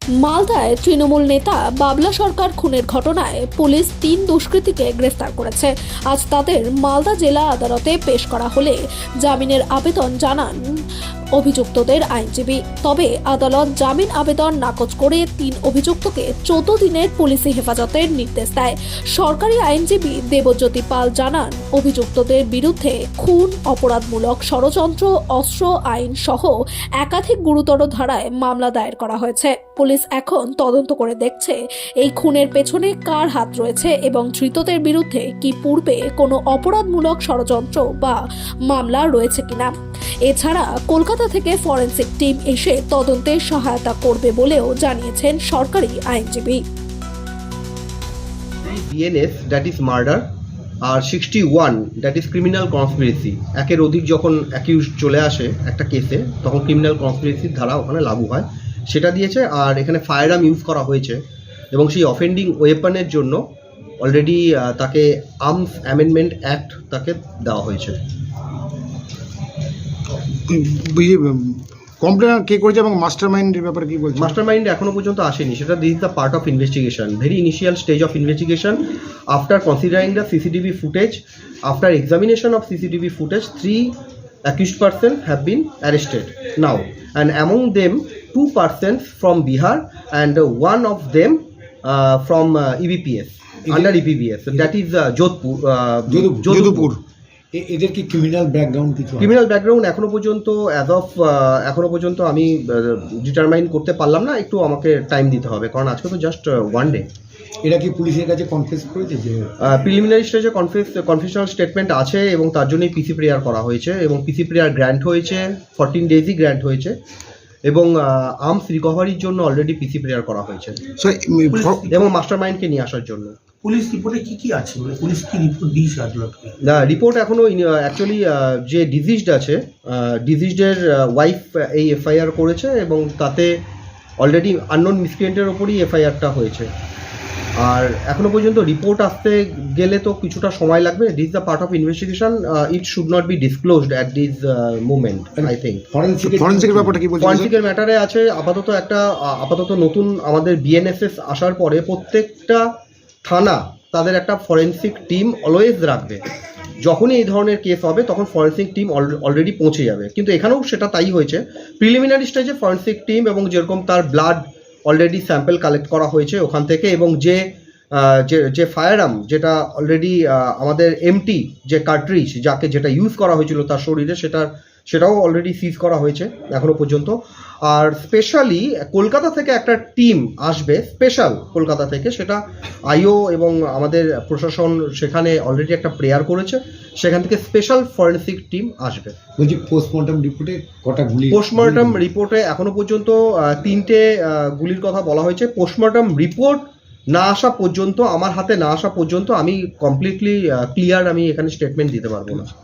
মালদায় তৃণমূল নেতা বাবলা সরকার খুনের ঘটনায় পুলিশ 3 দুষ্কৃতীকে গ্রেফতার করেছে। আজ তাদের মালদা জেলা আদালতে পেশ করা হলে জামিনের আবেদন জানান অভিযুক্তদের আইনজীবী। তবে আদালত জামিন আবেদন নাকচ করে 3 অভিযুক্তকে 14 দিনের পুলিশি হেফাজতের নির্দেশ দেয়। সরকারি আইনজীবী দেবজ্যোতি পাল জানান, অভিযুক্তদের বিরুদ্ধে খুন, অপরাধমূলক ষড়যন্ত্র, অস্ত্র আইন সহ একাধিক গুরুতর ধারায় মামলা দায়ের করা হয়েছে। পুলিশ এখন তদন্ত করে দেখছে এই খুনের পেছনে কার হাত রয়েছে এবং ধৃতদের বিরুদ্ধে কি পূর্বে কোনো অপরাধমূলক ষড়যন্ত্র বা মামলা রয়েছে কিনা। এছাড়া কলকাতা থেকে ফরেনসিক টিম এসে তদন্তে সহায়তা করবে বলেও জানিয়েছেন সরকারি আইনজীবী। BNS, that is murder, R 61 that is criminal conspiracy, একের অধিক যখন অ্যাকিউজ চলে আসে একটা কেসে তখন ক্রিমিনাল কনস্পিরেসির ধারা ওখানে লাগু হয়, সেটা দিয়েছে। আর এখানে ফায়ারআর্ম ইউজ করা হয়েছে এবং সেই অফেন্ডিং ওয়েপনের জন্য অলরেডি তাকে আর্মস অ্যামেন্ডমেন্ট অ্যাক্ট তাকে দেওয়া হয়েছে। কমপ্লেন কে করেছে এবং মাস্টারমাইন্ডের ব্যাপারে কি বলছে? মাস্টারমাইন্ড এখনো পর্যন্ত আসেনি, সেটা this is the part of investigation, very initial stage of investigation. After considering the CCTV footage, after examination of CCTV footage, 3 accused persons have been arrested now, and among them 2 persons from Bihar and one of them from EBPS, under EBPS, that is Jodhpur. এদের কি criminal background কিছু? Criminal background এখনো পর্যন্ত আমি determine করতে পারলাম না, একটু আমাকে টাইম দিতে হবে, কারণ আজকে তো জাস্ট 1 ডে। এটা কি পুলিশের কাছে কনফেস করেছে যে প্রিলিমিনারি স্টেজে কনফেশনাল স্টেটমেন্ট আছে এবং তার জন্যই পিসি প্রেয়ার করা হয়েছে এবং পিসি প্রেয়ার গ্র্যান্ট হয়েছে, 14 ডেজই গ্র্যান্ট হয়েছে এবং আর্মস রিকভারির জন্য অলরেডি পিসি প্রেয়ার করা হয়েছে এবং মাস্টারমাইন্ডকে নিয়ে আসার জন্য। পুলিশ রিপোর্টে কি কি আছে, মানে পুলিশ কি রিপোর্ট দিয়েছে আদালতকে? রিপোর্ট এখনো অ্যাকচুয়ালি যে ডিজিজড আছে, ডিজিজডের ওয়াইফ এই এফআইআর করেছে এবং তাতে অলরেডি আননোন মিসক্রিয়েন্টের ওপরই এফআইআরটা হয়েছে। আর এখনো পর্যন্ত রিপোর্ট আসতে গেলে তো কিছুটা সময় লাগবে। This the part of investigation, it should not be disclosed at this moment. I think ফরেনসিকের ব্যাপারটা কি বলছে? ফরেনসিকের ম্যাটারে আছে আপাতত নতুন আমাদের BNSS আসার পরে প্রত্যেকটা থানা তাদের একটা ফরেনসিক টিম অলওয়েজ রাখবে। যখনই এই ধরনের কেস হবে তখন ফরেনসিক টিম অলরেডি পৌঁছে যাবে, কিন্তু এখানেও সেটা তাই হয়েছে। প্রিলিমিনারি স্টেজে ফরেনসিক টিম এবং যেরকম তার ব্লাড অলরেডি স্যাম্পল কালেক্ট করা হয়েছে ওখান থেকে, এবং যে ফায়ারআর্ম যেটা অলরেডি আমাদের এমটি যে কার্ট্রিজ যেটা ইউজ করা হয়েছিল তার শরীরে সেটাও অলরেডি সিজ করা হয়েছে এখনো পর্যন্ত। আর স্পেশালি কলকাতা থেকে একটা টিম আসবে, স্পেশাল কলকাতা থেকে, সেটা আইও এবং আমাদের প্রশাসন সেখানে অলরেডি একটা প্রেয়ার করেছে, সেখান থেকে স্পেশাল ফরেনসিক টিম আসবে। বলছি পোস্টমর্টম রিপোর্টে কটা গুলি? পোস্টমর্টম রিপোর্টে এখনো পর্যন্ত 3টে গুলির কথা বলা হয়েছে। পোস্টমর্টম রিপোর্ট না আসা পর্যন্ত, আমার হাতে না আসা পর্যন্ত আমি কমপ্লিটলি ক্লিয়ার আমি এখানে স্টেটমেন্ট দিতে পারবো না।